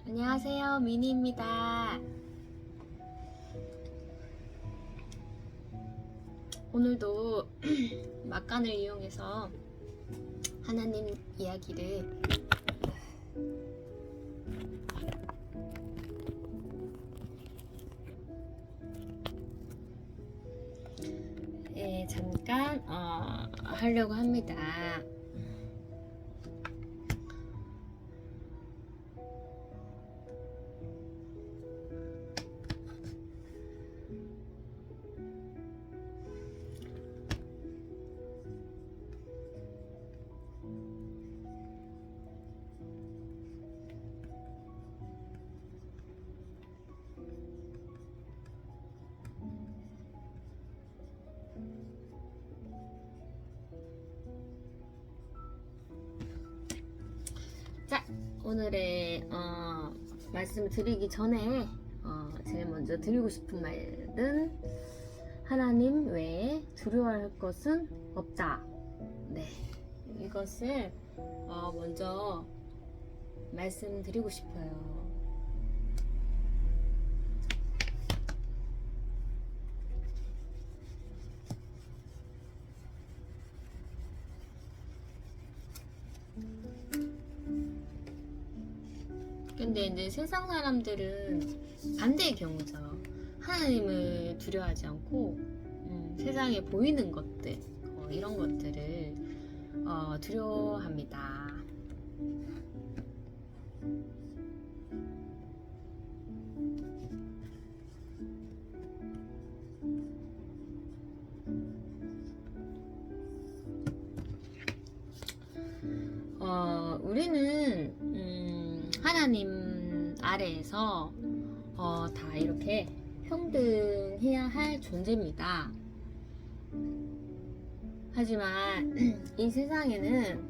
안녕하세요, 미니입니다. 오늘도 막간을 이용해서 하나님 이야기를 잠깐 하려고 합니다. 자, 오늘의 말씀을 드리기 전에 제일 먼저 드리고 싶은 말은 하나님 외에 두려워할 것은 없다. 네, 이것을 먼저 말씀드리고 싶어요. 근데 이제 세상 사람들은 반대의 경우죠. 하나님을 두려워하지 않고 세상에 보이는 것들 이런 것들을 두려워합니다. 우리는 하나님 아래에서 다 이렇게 평등해야 할 존재입니다. 하지만 이 세상에는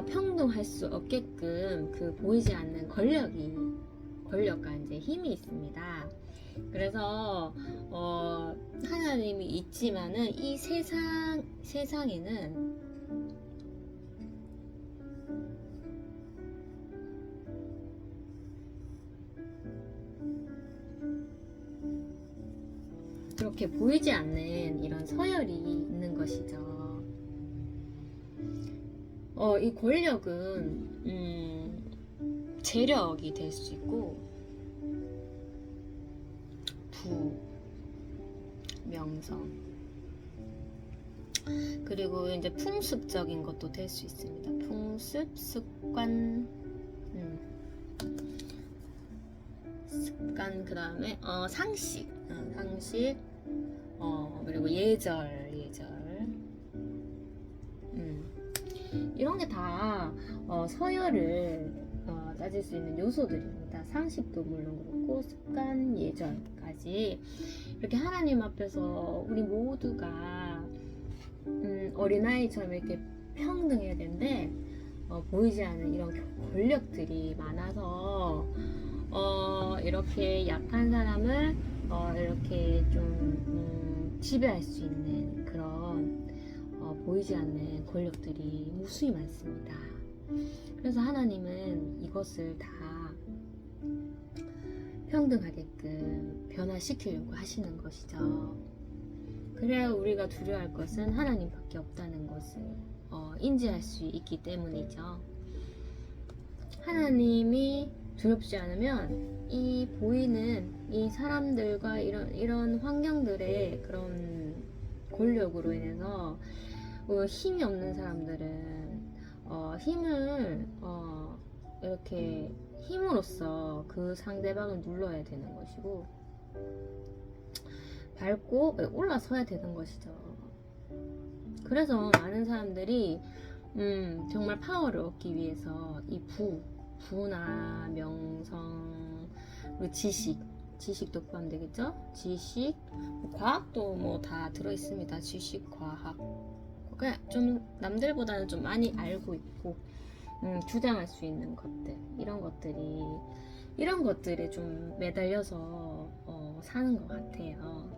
평등할 수 없게끔 그 보이지 않는 권력과 이제 힘이 있습니다. 그래서 하나님이 있지만은 이 세상에는 그렇게 보이지 않는 이런 서열이 있는 것이죠. 이 권력은 재력이 될 수 있고 명성 그리고 이제 풍습적인 것도 될 수 있습니다. 풍습, 습관, 그 다음에 상식, 그리고 예절, 이런 게 다 서열을 따질 수 있는 요소들입니다. 상식도 물론 그렇고 습관, 예절까지 이렇게 하나님 앞에서 우리 모두가 어린아이처럼 이렇게 평등해야 되는데 보이지 않는 이런 권력들이 많아서 이렇게 약한 사람을 이렇게 좀 지배할 수 있는 그런 보이지 않는 권력들이 무수히 많습니다. 그래서 하나님은 이것을 다 평등하게끔 변화시키려고 하시는 것이죠. 그래야 우리가 두려워할 것은 하나님밖에 없다는 것을 인지할 수 있기 때문이죠. 하나님이 두렵지 않으면 이 보이는 이 사람들과 이런 환경들의 그런 권력으로 인해서 힘이 없는 사람들은 힘을 이렇게 힘으로써 그 상대방을 눌러야 되는 것이고 밟고 올라서야 되는 것이죠. 그래서 많은 사람들이 정말 파워를 얻기 위해서 이 부나 명성 그리고 지식도 포함되겠죠? 지식, 과학도 뭐 다 들어있습니다. 지식, 과학 그냥 좀 남들보다는 좀 많이 알고 있고 주장할 수 있는 것들 이런 것들에 좀 매달려서 사는 것 같아요.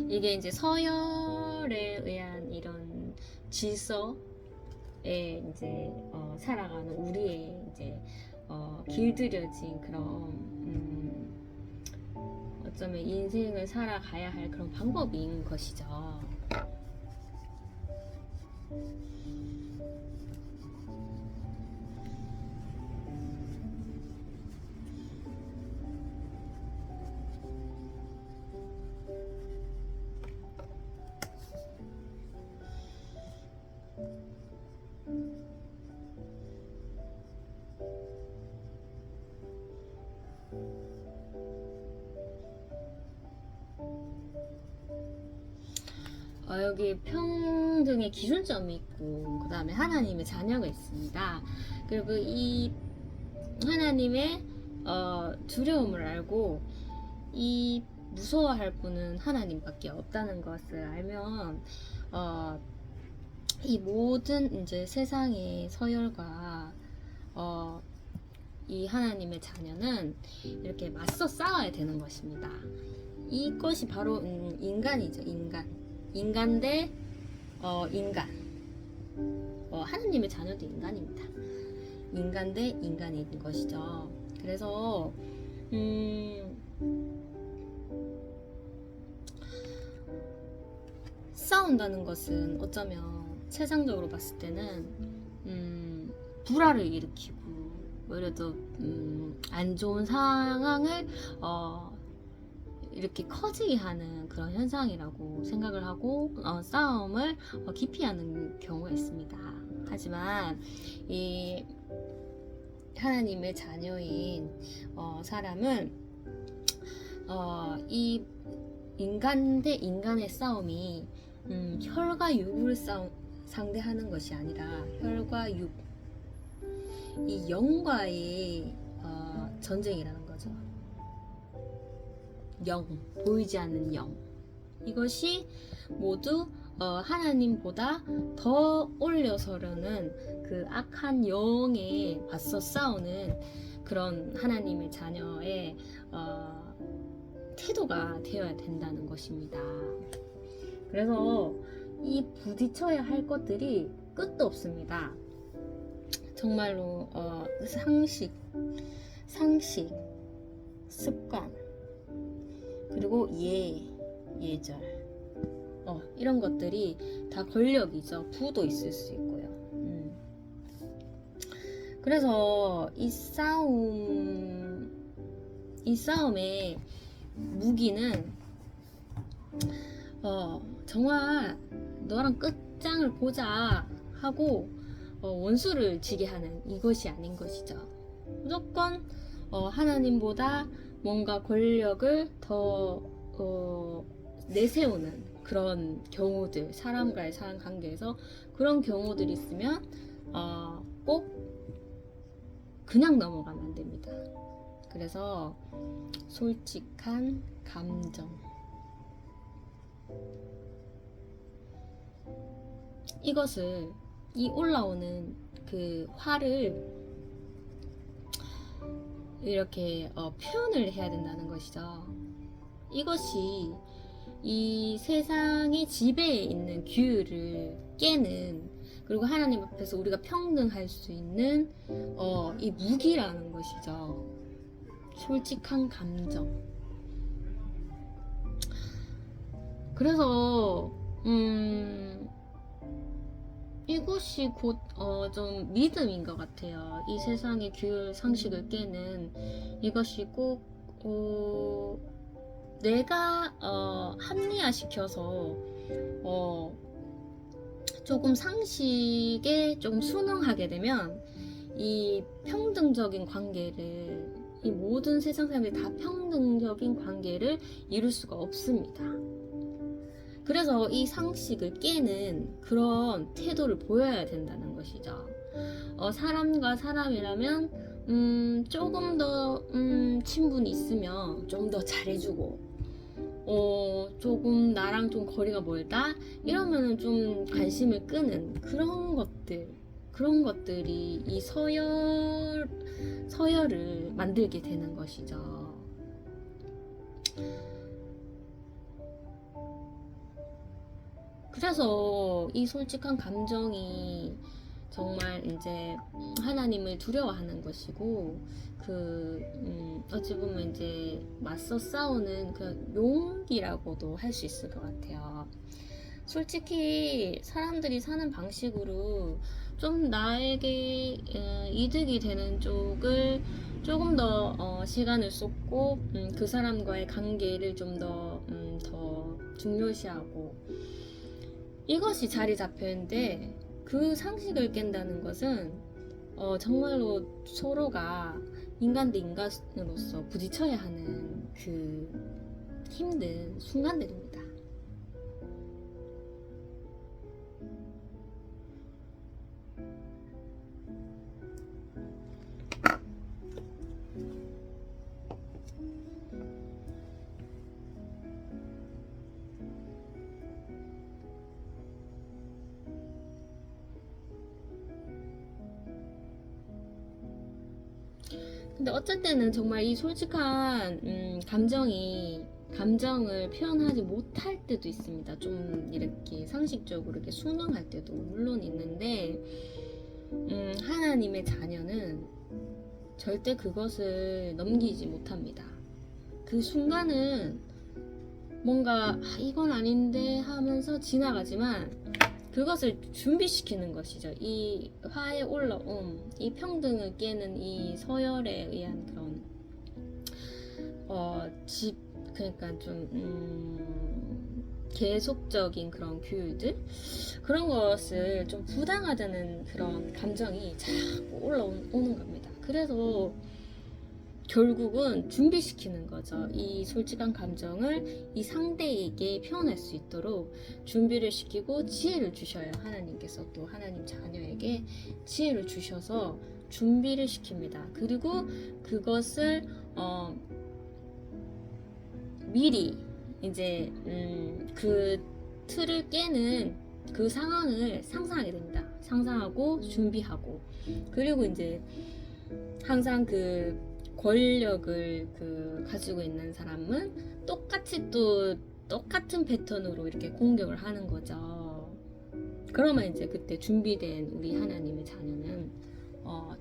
이게 이제 서열에 의한 이런 질서에 이제 살아가는 우리의 이제 길들여진 그런 어쩌면 인생을 살아가야 할 그런 방법인 것이죠. 여기 평등의 기준점이 있고 그 다음에 하나님의 자녀가 있습니다. 그리고 이 하나님의 두려움을 알고 이 무서워할 분은 하나님밖에 없다는 것을 알면 이 모든 이제 세상의 서열과 이 하나님의 자녀는 이렇게 맞서 싸워야 되는 것입니다. 이것이 바로 인간이죠. 인간 대 인간. 하나님의 자녀도 인간입니다. 인간 대 인간인 것이죠. 그래서 싸운다는 것은 어쩌면 세상적으로 봤을 때는 불화를 일으키고 오히려 더 안 좋은 상황을 이렇게 커지게 하는 그런 현상이라고 생각을 하고 싸움을 기피하는 경우가 있습니다. 하지만 이 하나님의 자녀인 사람은 이 인간 대 인간의 싸움이 혈과 육을 상대하는 것이 아니라 혈과 육, 이 영과의 전쟁이라는 거죠. 영, 보이지 않는 영. 이것이 모두 하나님보다 더 올려서려는 그 악한 영에 맞서 싸우는 그런 하나님의 자녀의 태도가 되어야 된다는 것입니다. 그래서 이 부딪혀야 할 것들이 끝도 없습니다. 정말로 상식, 습관, 그리고 예절, 이런 것들이 다 권력이죠. 부도 있을 수 있고요. 그래서 이 싸움의 무기는 정말 너랑 끝장을 보자 하고 원수를 지게 하는 이것이 아닌 것이죠. 무조건 하나님보다 뭔가 권력을 더 내세우는 그런 경우들, 사람과의 사람 관계에서 그런 경우들이 있으면 꼭 그냥 넘어가면 안 됩니다. 그래서 솔직한 감정, 이것을 이 올라오는 그 화를 이렇게 표현을 해야 된다는 것이죠. 이것이 이 세상의 지배에 있는 규율을 깨는, 그리고 하나님 앞에서 우리가 평등할 수 있는 이 무기라는 것이죠. 솔직한 감정. 그래서 이것이 곧 좀 믿음인 것 같아요. 이 세상의 규율 상식을 깨는 이것이 꼭 내가 합리화시켜서 조금 상식에 조금 순응하게 되면 이 평등적인 관계를, 이 모든 세상 사람들이 다 평등적인 관계를 이룰 수가 없습니다. 그래서 이 상식을 깨는 그런 태도를 보여야 된다는 것이죠. 사람과 사람이라면 조금 더 친분이 있으면 좀 더 잘해주고, 조금 나랑 좀 거리가 멀다 이러면은 좀 관심을 끄는 그런 것들이 이 서열을 만들게 되는 것이죠. 그래서 이 솔직한 감정이 정말 이제 하나님을 두려워하는 것이고, 어찌 보면 이제 맞서 싸우는 그 용기라고도 할 수 있을 것 같아요. 솔직히 사람들이 사는 방식으로 좀 나에게 이득이 되는 쪽을 조금 더 시간을 쏟고 그 사람과의 관계를 좀 더 중요시하고, 이것이 자리 잡혀있는데, 그 상식을 깬다는 것은 정말로 서로가 인간 대 인간으로서 부딪혀야 하는 그 힘든 순간들입니다. 근데 어쩔 때는 정말 이 솔직한 감정을 표현하지 못할 때도 있습니다. 좀 이렇게 상식적으로 이렇게 순응할 때도 물론 있는데, 하나님의 자녀는 절대 그것을 넘기지 못합니다. 그 순간은 뭔가 이건 아닌데 하면서 지나가지만, 그것을 준비시키는 것이죠. 이 화에 올라옴, 이 평등을 깨는 이 서열에 의한 그런 그러니까 좀 계속적인 그런 규율들, 그런 것을 좀 부당하다는 그런 감정이 자꾸 올라오는 겁니다. 그래서 결국은 준비시키는 거죠. 이 솔직한 감정을 이 상대에게 표현할 수 있도록 준비를 시키고 지혜를 주셔요. 하나님께서 또 하나님 자녀에게 지혜를 주셔서 준비를 시킵니다. 그리고 그것을 미리 이제 그 틀을 깨는 그 상황을 상상하게 됩니다. 상상하고 준비하고, 그리고 이제 항상 그 권력을 가지고 있는 사람은 똑같이 또 똑같은 패턴으로 이렇게 공격을 하는 거죠. 그러면 이제 그때 준비된 우리 하나님의 자녀는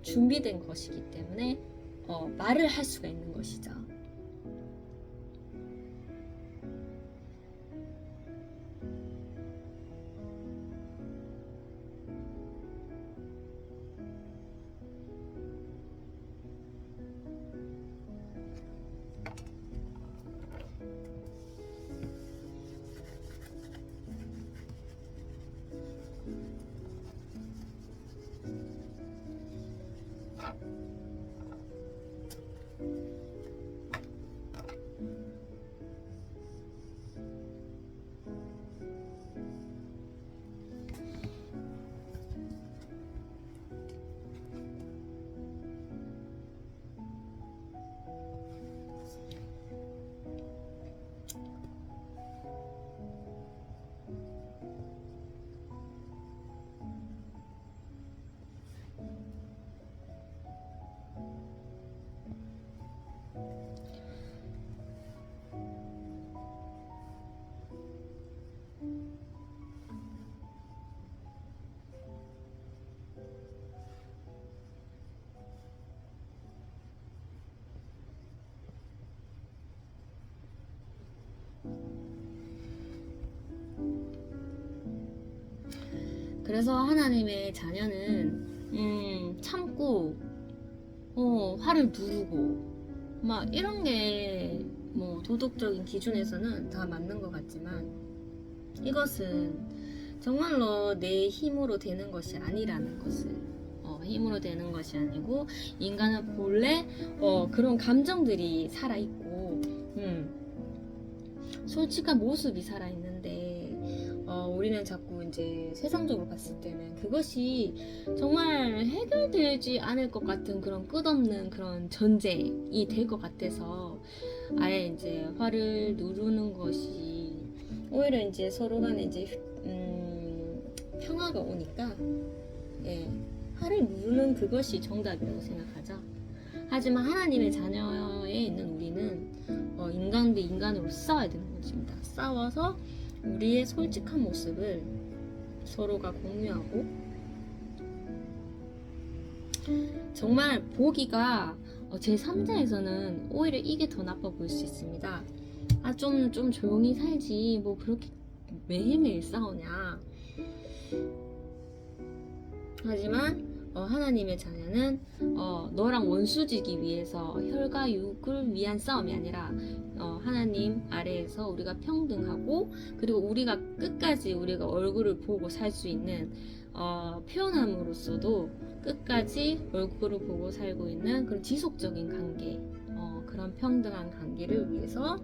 준비된 것이기 때문에 말을 할 수가 있는 것이죠. 그래서 하나님의 자녀는 참고 화를 누르고 막 이런 게 뭐 도덕적인 기준에서는 다 맞는 것 같지만, 이것은 정말로 내 힘으로 되는 것이 아니라는 것을, 힘으로 되는 것이 아니고 인간은 본래 그런 감정들이 살아있고 솔직한 모습이 살아있는데, 우리는 자꾸 이제 세상적으로 봤을 때는 그것이 정말 해결되지 않을 것 같은 그런 끝없는 그런 전쟁이 될 것 같아서 아예 이제 화를 누르는 것이 오히려 이제 서로 간에 이제 평화가 오니까, 화를 누르는 그것이 정답이라고 생각하죠. 하지만 하나님의 자녀에 있는 우리는 인간 대 인간으로 싸워야 되는 것입니다. 싸워서 우리의 솔직한 모습을 서로가 공유하고 정말 보기가 제3자에서는 오히려 이게 더 나빠 보일 수 있습니다. 아, 좀 조용히 살지. 뭐 그렇게 매일매일 싸우냐. 하지만 하나님의 자녀는 너랑 원수지기 위해서 혈과 육을 위한 싸움이 아니라 하나님 아래에서 우리가 평등하고, 그리고 우리가 끝까지 우리가 얼굴을 보고 살 수 있는 표현함으로써도 끝까지 얼굴을 보고 살고 있는 그런 지속적인 관계, 그런 평등한 관계를 위해서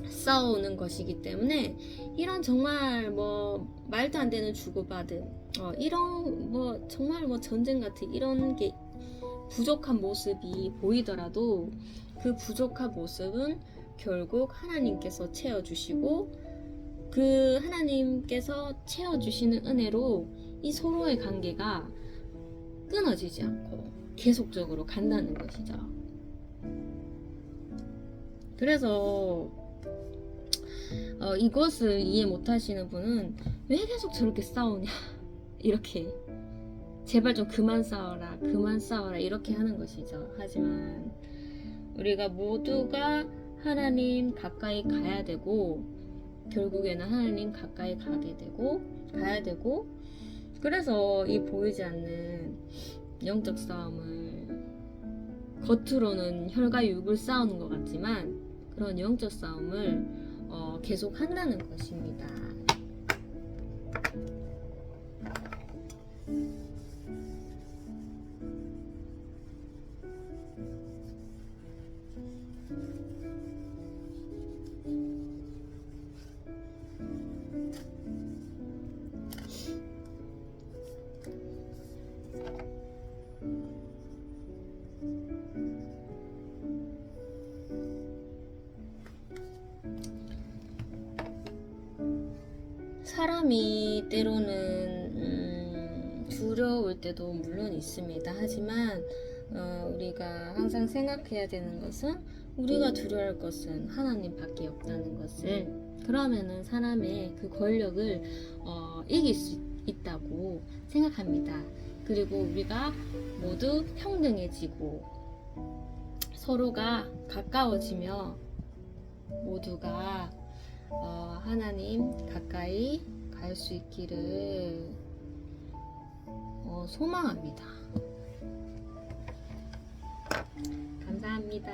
싸우는 것이기 때문에, 이런 정말 뭐 말도 안 되는 주고받음, 이런 뭐 정말 뭐 전쟁 같은 이런 게 부족한 모습이 보이더라도 그 부족한 모습은 결국 하나님께서 채워주시고, 그 하나님께서 채워주시는 은혜로 이 서로의 관계가 끊어지지 않고 계속적으로 간다는 것이죠. 그래서 이것을 이해 못하시는 분은 왜 계속 저렇게 싸우냐 이렇게 제발 좀 그만 싸워라 이렇게 하는 것이죠. 하지만 우리가 모두가 하나님 가까이 가야 되고, 결국에는 하나님 가까이 가야 되고, 그래서 이 보이지 않는 영적 싸움을, 겉으로는 혈과 육을 싸우는 것 같지만 그런 영적 싸움을 계속 한다는 것입니다. 사람이 때로는 두려울 때도 물론 있습니다. 하지만 우리가 항상 생각해야 되는 것은, 우리가 두려워할 것은 하나님밖에 없다는 것을, 그러면은 사람의 그 권력을 이길 수 있다고 생각합니다. 그리고 우리가 모두 평등해지고 서로가 가까워지며 모두가 하나님 가까이 갈 수 있기를 소망합니다. 감사합니다.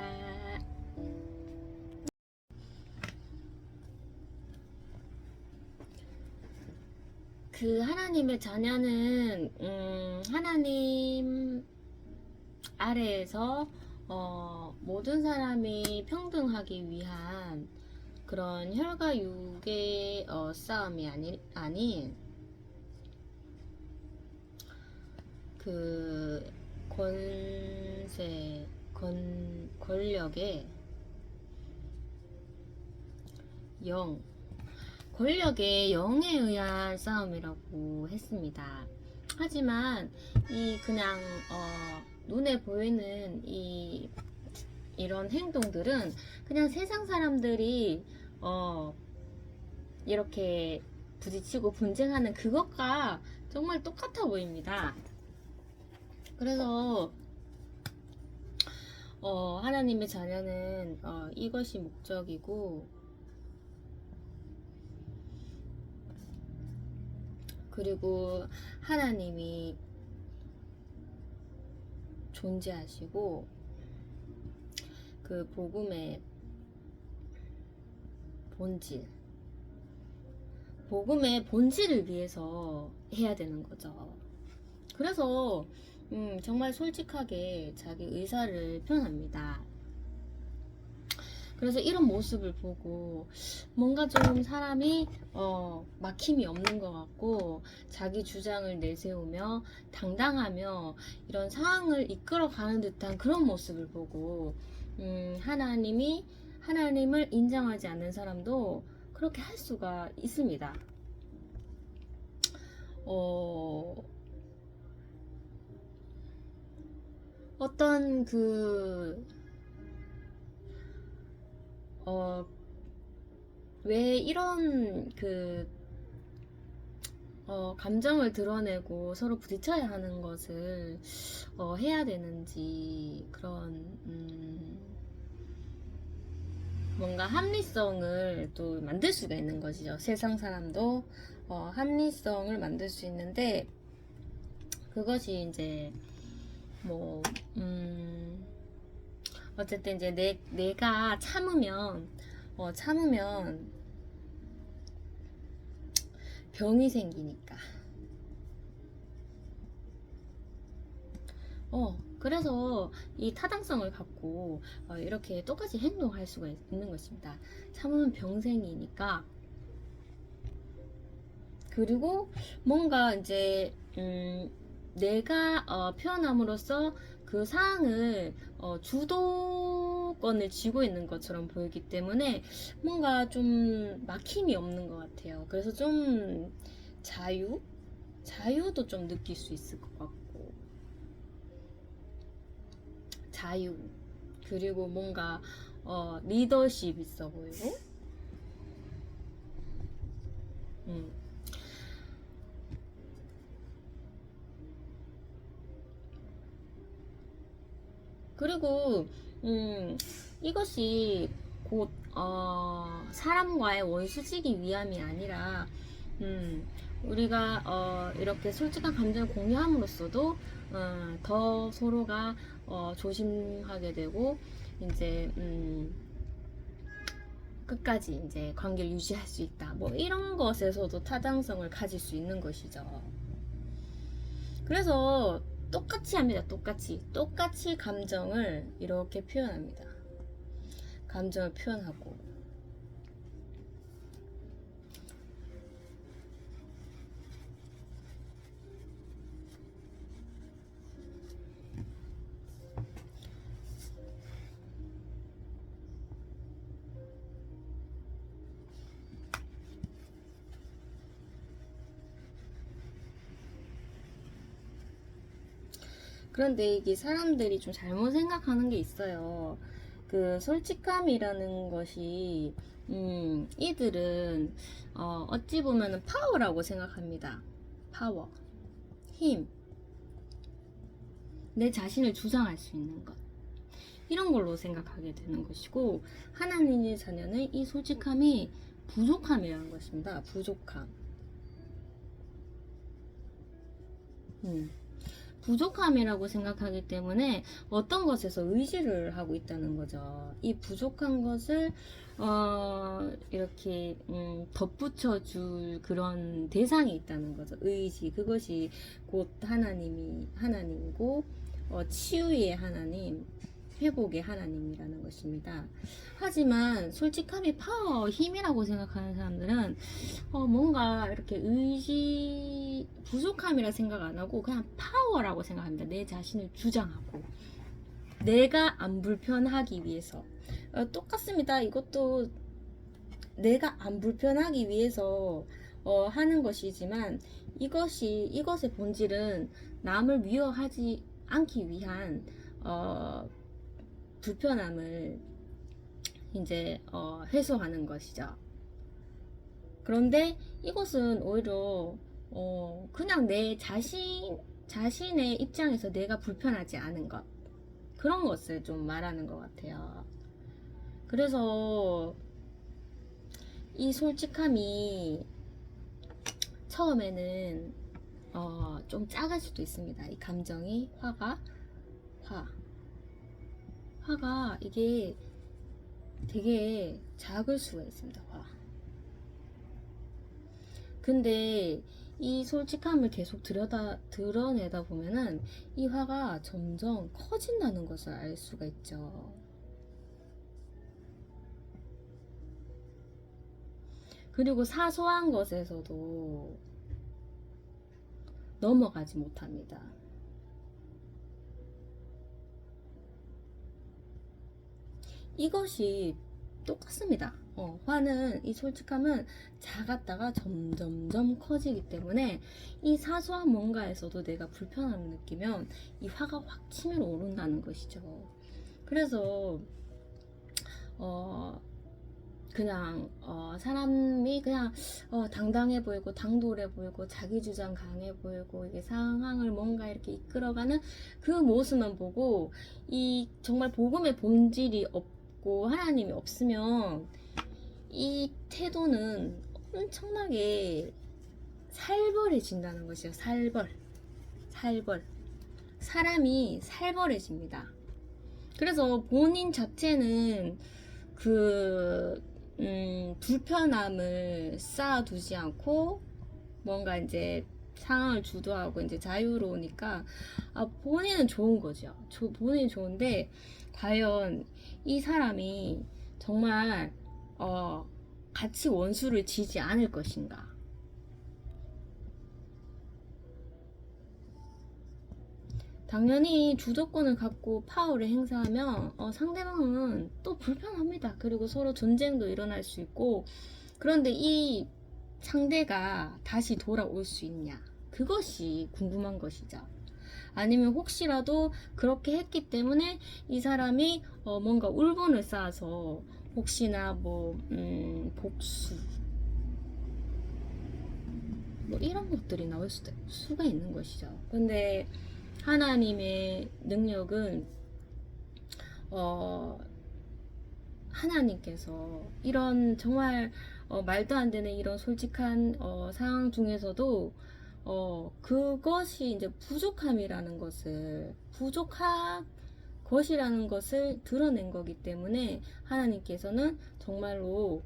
그 하나님의 자녀는 하나님 아래에서 모든 사람이 평등하기 위한 그런 혈과 육의 싸움이 아닌 그 권력의 권력의 영에 의한 싸움이라고 했습니다. 하지만 이 그냥 눈에 보이는 이런 행동들은 그냥 세상 사람들이 이렇게 부딪히고 분쟁하는 그것과 정말 똑같아 보입니다. 그래서 하나님의 자녀는 이것이 목적이고, 그리고 하나님이 존재하시고 그 복음의 본질을 위해서 해야 되는 거죠. 그래서 정말 솔직하게 자기 의사를 표현합니다. 그래서 이런 모습을 보고 뭔가 좀 사람이 막힘이 없는 것 같고, 자기 주장을 내세우며 당당하며 이런 상황을 이끌어가는 듯한 그런 모습을 보고 하나님을 인정하지 않는 사람도 그렇게 할 수가 있습니다. 어떤 왜 이런 감정을 드러내고 서로 부딪혀야 하는 것을 해야 되는지 그런 뭔가 합리성을 또 만들 수가 있는 것이죠. 세상 사람도 합리성을 만들 수 있는데 그것이 이제 뭐 어쨌든 이제 내가 참으면 병이 생기니까. 그래서 이 타당성을 갖고 이렇게 똑같이 행동할 수가 있는 것입니다. 참으면 병생이니까. 그리고 뭔가 이제 내가 표현함으로써 그 사항을 주도권을 쥐고 있는 것처럼 보이기 때문에 뭔가 좀 막힘이 없는 것 같아요. 그래서 좀 자유도 좀 느낄 수 있을 것 같고, 자유, 그리고 뭔가 리더십 있어 보이고, 그리고 이것이 곧 사람과의 원수지기 위함이 아니라 우리가 이렇게 솔직한 감정을 공유함으로써도 더 서로가 조심하게 되고 이제 끝까지 이제 관계를 유지할 수 있다. 뭐 이런 것에서도 타당성을 가질 수 있는 것이죠. 그래서 똑같이 합니다. 똑같이 감정을 이렇게 표현합니다. 감정을 표현하고 그런데 이게 사람들이 좀 잘못 생각하는 게 있어요. 그 솔직함이라는 것이 이들은 어찌 보면은 파워라고 생각합니다. 파워, 힘, 내 자신을 주장할 수 있는 것 이런 걸로 생각하게 되는 것이고 하나님의 자녀는 이 솔직함이 부족함이라는 것입니다. 부족함. 부족함이라고 생각하기 때문에 어떤 것에서 의지를 하고 있다는 거죠. 이 부족한 것을 이렇게 덧붙여 줄 그런 대상이 있다는 거죠. 의지. 그것이 곧 하나님이고 치유의 하나님, 회복의 하나님이라는 것입니다. 하지만 솔직함이 파워, 힘이라고 생각하는 사람들은 뭔가 이렇게 의지 부족함이라 생각 안 하고 그냥 파워라고 생각합니다. 내 자신을 주장하고 내가 안 불편하기 위해서 똑같습니다. 이것도 내가 안 불편하기 위해서 하는 것이지만 이것의 본질은 남을 미워하지 않기 위한 불편함을 이제 해소하는 것이죠. 그런데 이것은 오히려 그냥 내 자신의 입장에서 내가 불편하지 않은 것 그런 것을 좀 말하는 것 같아요. 그래서 이 솔직함이 처음에는 좀 작을 수도 있습니다. 이 감정이 화가 이게 되게 작을 수가 있습니다. 근데 이 솔직함을 계속 드러내다 보면은 이 화가 점점 커진다는 것을 알 수가 있죠. 그리고 사소한 것에서도 넘어가지 못합니다. 이것이 똑같습니다. 화는 이 솔직함은 작았다가 점점점 커지기 때문에 이 사소한 뭔가에서도 내가 불편함을 느끼면 이 화가 확 치밀어 오른다는 것이죠. 그래서 그냥 사람이 그냥 당당해 보이고 당돌해 보이고 자기 주장 강해 보이고 이게 상황을 뭔가 이렇게 이끌어가는 그 모습만 보고 이 정말 복음의 본질이 없고 하나님이 없으면 이 태도는 엄청나게 살벌해진다는 것이요. 살벌. 사람이 살벌해집니다. 그래서 본인 자체는 그 불편함을 쌓아두지 않고 뭔가 이제 상황을 주도하고 이제 자유로우니까 본인은 좋은 거죠. 본인이 좋은데 과연 이 사람이 정말 같이 원수를 지지 않을 것인가? 당연히 주도권을 갖고 파워를 행사하면 상대방은 또 불편합니다. 그리고 서로 전쟁도 일어날 수 있고, 그런데 이 상대가 다시 돌아올 수 있냐, 그것이 궁금한 것이죠. 아니면 혹시라도 그렇게 했기 때문에 이 사람이 뭔가 울분을 쌓아서 혹시나 복수 이런 것들이 나올 수가 있는 것이죠. 근데 하나님의 능력은 하나님께서 이런 정말 말도 안 되는 이런 솔직한 상황 중에서도 그것이 이제 부족한 것이라는 것을 드러낸 거기 때문에 하나님께서는 정말로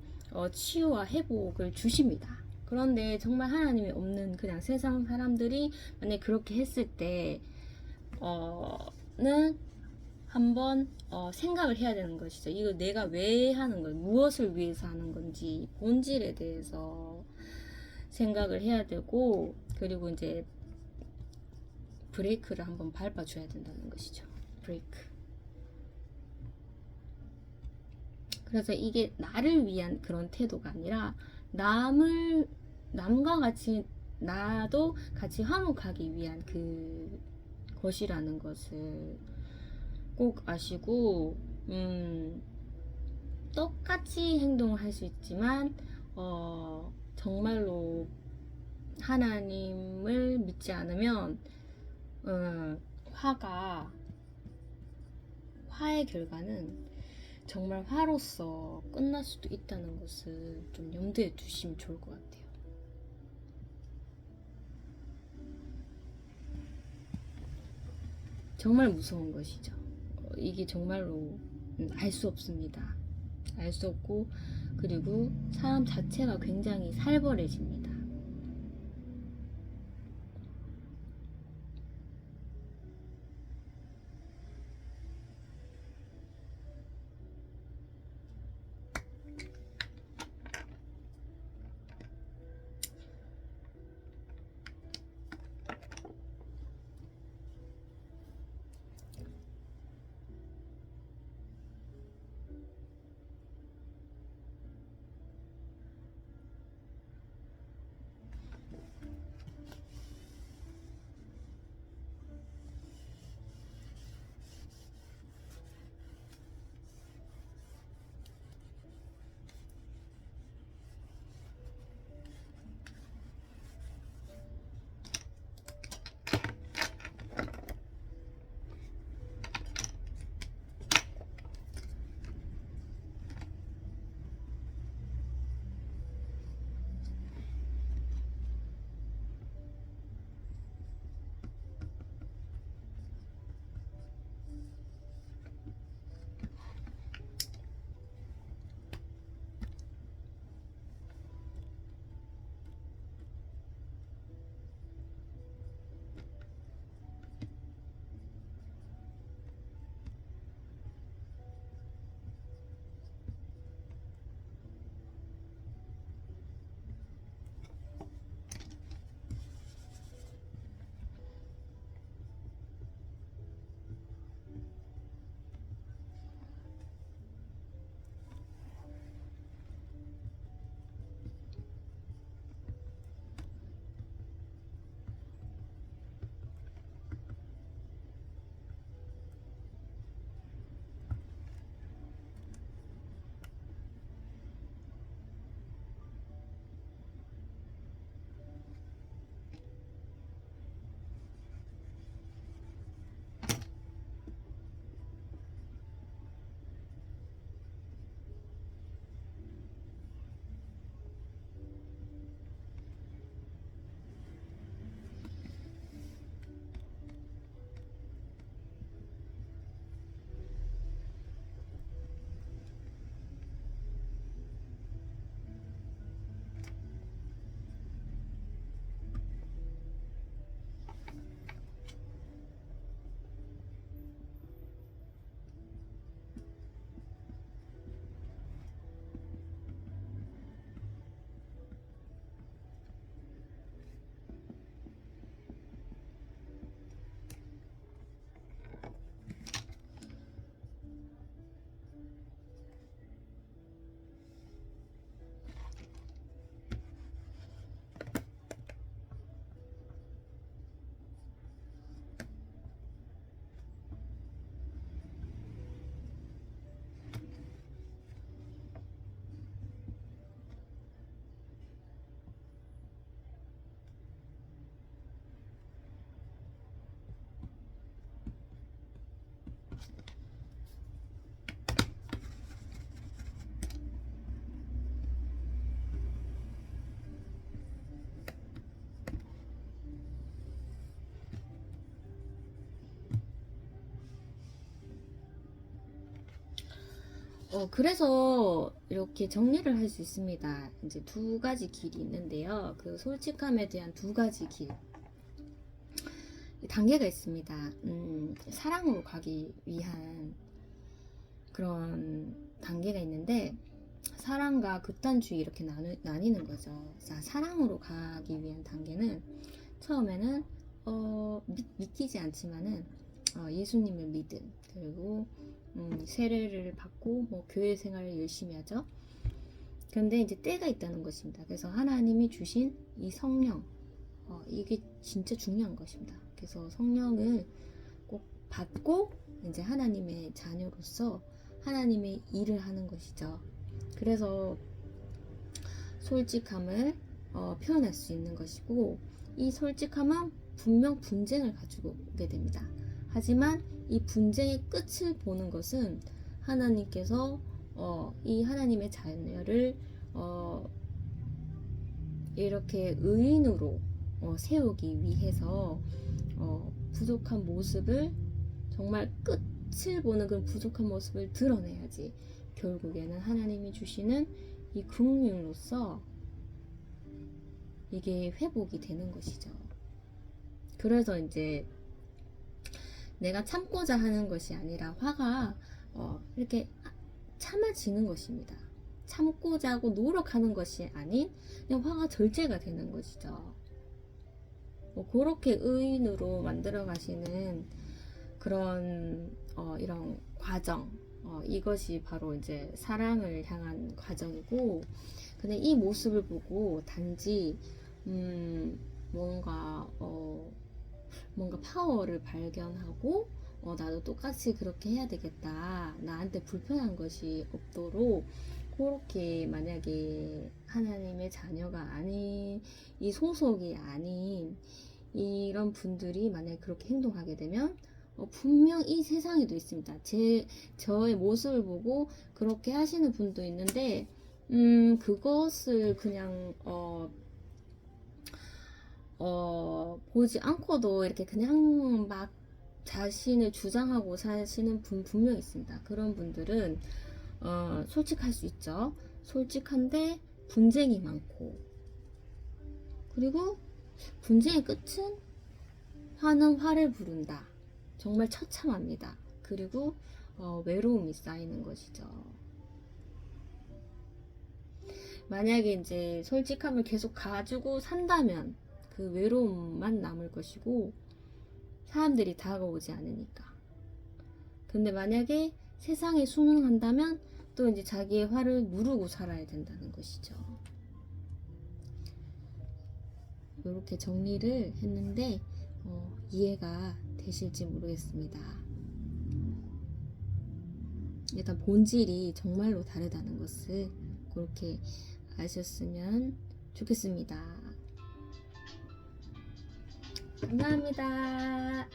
치유와 회복을 주십니다. 그런데 정말 하나님이 없는 그냥 세상 사람들이 만약에 그렇게 했을 때 는 한번 생각을 해야 되는 것이죠. 이거 내가 왜 하는 거야? 무엇을 위해서 하는 건지 본질에 대해서 생각을 해야 되고, 그리고 이제 브레이크를 한번 밟아줘야 된다는 것이죠. 브레이크. 그래서 이게 나를 위한 그런 태도가 아니라 남과 같이 나도 같이 화목하기 위한 것이라는 것을 꼭 아시고, 똑같이 행동을 할 수 있지만 정말로 하나님을 믿지 않으면 화의 결과는 정말 화로서 끝날 수도 있다는 것을 좀 염두에 두시면 좋을 것 같아요. 정말 무서운 것이죠. 이게 정말로 알 수 없습니다. 알 수 없고, 그리고 사람 자체가 굉장히 살벌해집니다. 그래서 이렇게 정리를 할 수 있습니다. 이제 두 가지 길이 있는데요. 그 솔직함에 대한 두 가지 길. 단계가 있습니다. 사랑으로 가기 위한 그런 단계가 있는데, 사랑과 극단주의 이렇게 나뉘는 거죠. 자, 사랑으로 가기 위한 단계는 처음에는 믿기지 않지만은 예수님을 믿음, 그리고 세례를 받고 뭐 교회 생활을 열심히 하죠. 그런데 이제 때가 있다는 것입니다. 그래서 하나님이 주신 이 성령, 이게 진짜 중요한 것입니다. 그래서 성령을 꼭 받고 이제 하나님의 자녀로서 하나님의 일을 하는 것이죠. 그래서 솔직함을 표현할 수 있는 것이고, 이 솔직함은 분명 분쟁을 가지고 오게 됩니다. 하지만 이 분쟁의 끝을 보는 것은 하나님께서 이 하나님의 자녀를 이렇게 의인으로 세우기 위해서 부족한 모습을, 정말 끝을 보는 그런 부족한 모습을 드러내야지 결국에는 하나님이 주시는 이 긍휼로서 이게 회복이 되는 것이죠. 그래서 이제 내가 참고자 하는 것이 아니라 화가 이렇게 참아지는 것입니다. 참고자 하고 노력하는 것이 아닌 그냥 화가 절제가 되는 것이죠. 그렇게 의인으로 만들어 가시는 그런 이런 과정, 이것이 바로 이제 사랑을 향한 과정이고, 근데 이 모습을 보고 단지 뭔가 파워를 발견하고 나도 똑같이 그렇게 해야 되겠다, 나한테 불편한 것이 없도록, 그렇게 만약에 하나님의 자녀가 아닌, 이 소속이 아닌 이런 분들이 만약에 그렇게 행동하게 되면 분명 이 세상에도 있습니다. 저의 모습을 보고 그렇게 하시는 분도 있는데, 그것을 그냥 보지 않고도 이렇게 그냥 막 자신을 주장하고 사시는 분 분명 있습니다. 그런 분들은 솔직할 수 있죠. 솔직한데 분쟁이 많고, 그리고 분쟁의 끝은 화는 화를 부른다. 정말 처참합니다. 그리고 외로움이 쌓이는 것이죠. 만약에 이제 솔직함을 계속 가지고 산다면 그 외로움만 남을 것이고, 사람들이 다가오지 않으니까. 근데 만약에 세상에 순응한다면 또 이제 자기의 화를 누르고 살아야 된다는 것이죠. 이렇게 정리를 했는데 이해가 되실지 모르겠습니다. 일단 본질이 정말로 다르다는 것을 그렇게 아셨으면 좋겠습니다. 감사합니다.